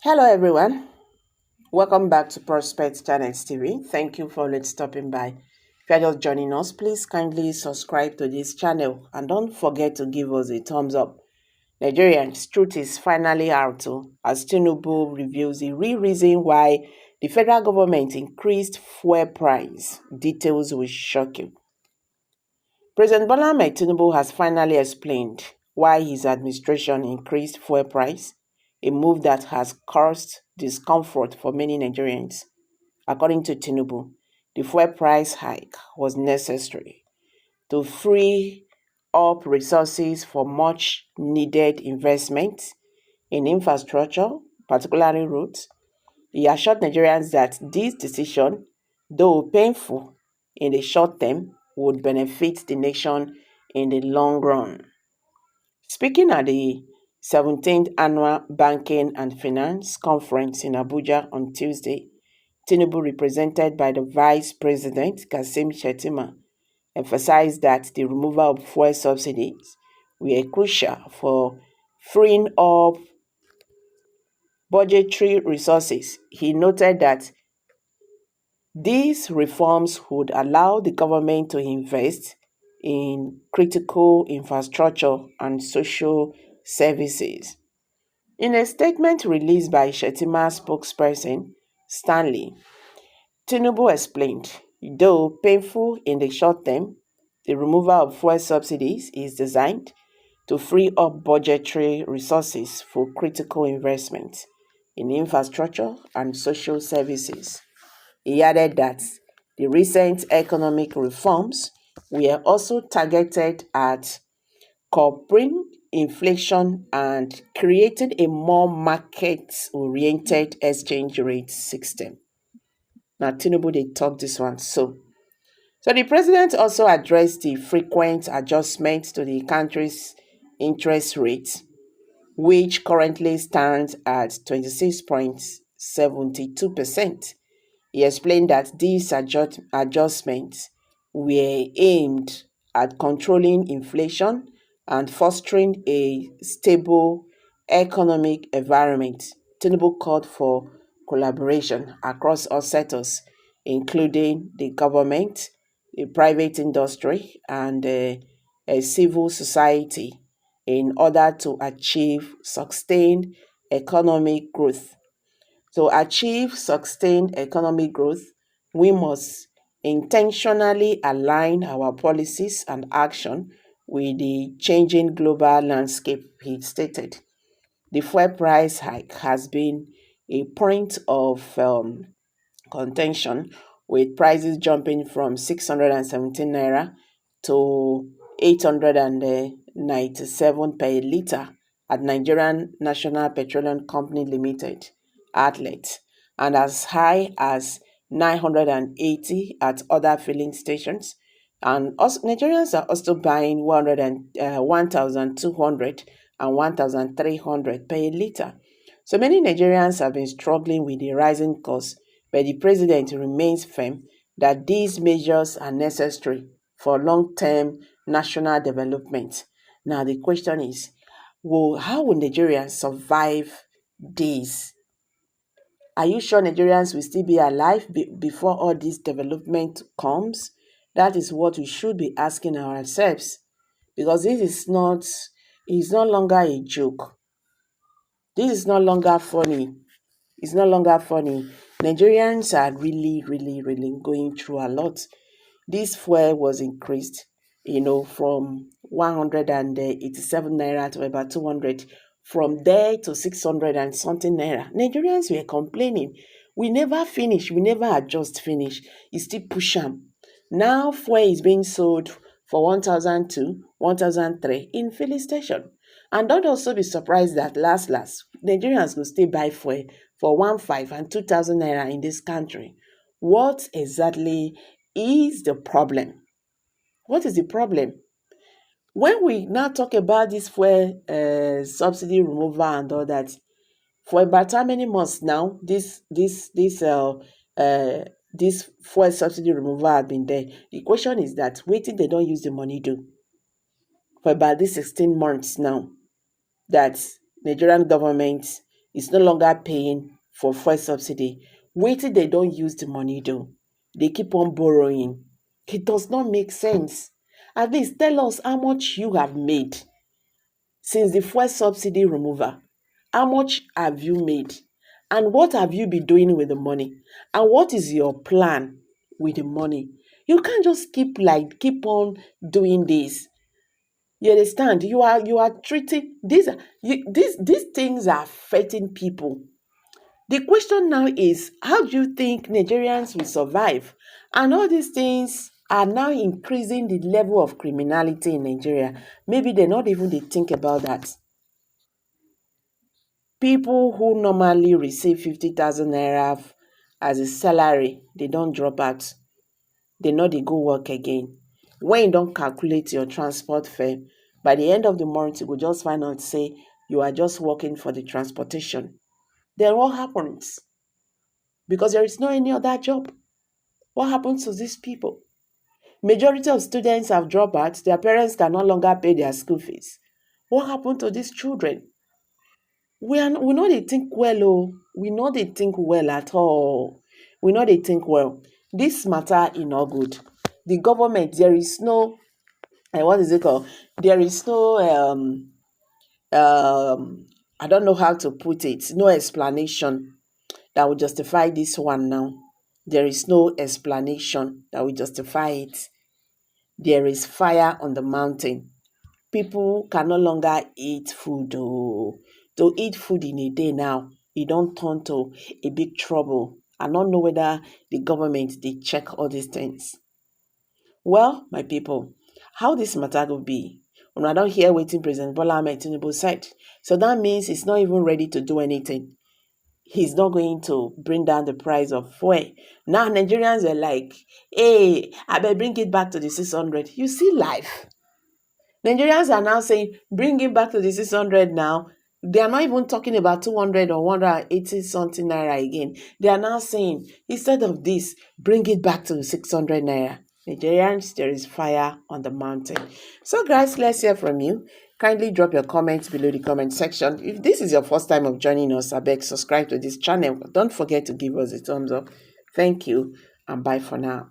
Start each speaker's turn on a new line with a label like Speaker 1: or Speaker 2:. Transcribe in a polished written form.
Speaker 1: Hello, everyone. Welcome back to Prospect Channels TV. Thank you for stopping by. If you are just joining us, please kindly subscribe to this channel and don't forget to give us a thumbs up. Nigerians, truth is finally out as Tinubu reveals the real reason why the federal government increased fuel price. Details will shock you. President Bola Ahmed Tinubu has finally explained why his administration increased fuel price, a move that has caused discomfort for many Nigerians. According to Tinubu, the fuel price hike was necessary to free up resources for much needed investment in infrastructure, particularly roads. He assured Nigerians that this decision, though painful in the short term, would benefit the nation in the long run. Speaking at the 17th Annual Banking and Finance Conference in Abuja on Tuesday, Tinubu, represented by the Vice President Kassim Shettima, emphasized that the removal of fuel subsidies were crucial for freeing up budgetary resources. He noted that these reforms would allow the government to invest in critical infrastructure and social services. In a statement released by Shettima's spokesperson, Stanley, Tinubu explained, though painful in the short term, the removal of fuel subsidies is designed to free up budgetary resources for critical investment in infrastructure and social services. He added that the recent economic reforms were also targeted at curbing inflation and creating a more market-oriented exchange rate system. Now, Tinubu, they talk this one. So the president also addressed the frequent adjustments to the country's interest rate, which currently stands at 26.72%. He explained that these adjustments were aimed at controlling inflation and fostering a stable economic environment. Tinubu called for collaboration across all sectors, including the government, the private industry, and a civil society, in order to achieve sustained economic growth. To achieve sustained economic growth, we must intentionally align our policies and action with the changing global landscape, he stated. The fuel price hike has been a point of contention, with prices jumping from 617 naira to 897 per litre at Nigerian National Petroleum Company Limited outlets, and as high as 980 at other filling stations. And also, Nigerians are also buying 1,200 and 1,300 per litre. So many Nigerians have been struggling with the rising costs, but the president remains firm that these measures are necessary for long-term national development. Now the question is, how will Nigerians survive this? Are you sure Nigerians will still be alive before all this development comes? That is what we should be asking ourselves, because it's no longer a joke. This is no longer funny. It's no longer funny. Nigerians are really, really, really going through a lot. This fuel was increased, from 187 naira to about 200, from there to 600 and something naira. Nigerians were complaining. We never finish. We never adjust finish. You still push them. Now fuel is being sold for 1,002, 1,003 in filling station. And don't also be surprised that last, Nigerians will still buy fuel for 1,500 and 2,000 naira in this country. What exactly is the problem? What is the problem? When we now talk about this fuel subsidy removal and all that, for about how many months now this fuel subsidy removal has been there? The question is that waiting they don't use the money do. For about these 16 months now, that Nigerian government is no longer paying for fuel subsidy. Wait till they don't use the money though. They keep on borrowing. It does not make sense. At least tell us how much you have made since the fuel subsidy removal. How much have you made? And what have you been doing with the money? And what is your plan with the money? You can't just keep on doing this. You understand? You are treating these things are affecting people. The question now is, how do you think Nigerians will survive? And all these things are now increasing the level of criminality in Nigeria. Maybe they think about that. People who normally receive 50,000 naira as a salary, they don't drop out. They know they go work again. When you don't calculate your transport fare, by the end of the month, you will just find out say you are just working for the transportation. Then what happens? Because there is no any other job. What happens to these people? Majority of students have dropped out. Their parents can no longer pay their school fees. What happened to these children? We know they think well, oh. We know they think well at all. We know they think well. This matter is not good. The government, there is no, what is it called? There is no, I don't know how to put it, no explanation that will justify this one now. There is no explanation that will justify it. There is fire on the mountain. People can no longer eat food. Oh. To eat food in a day now, it don't turn to a big trouble. I don't know whether the government they check all these things. Well, my people, how this matter will be? When I don't hear waiting President Bola Ahmed Tinubu said, so that means he's not even ready to do anything. He's not going to bring down the price of fuel. Now Nigerians are like, hey, I better bring it back to the 600. You see life. Nigerians are now saying, bring it back to the 600 now. They are not even talking about 200 or 180 something naira again. They are now saying, instead of this, bring it back to the 600 naira. Nigerians, there is fire on the mountain. So guys, let's hear from you. Kindly drop your comments below the comment section. If this is your first time of joining us, I beg subscribe to this channel. Don't forget to give us a thumbs up. Thank you and bye for now.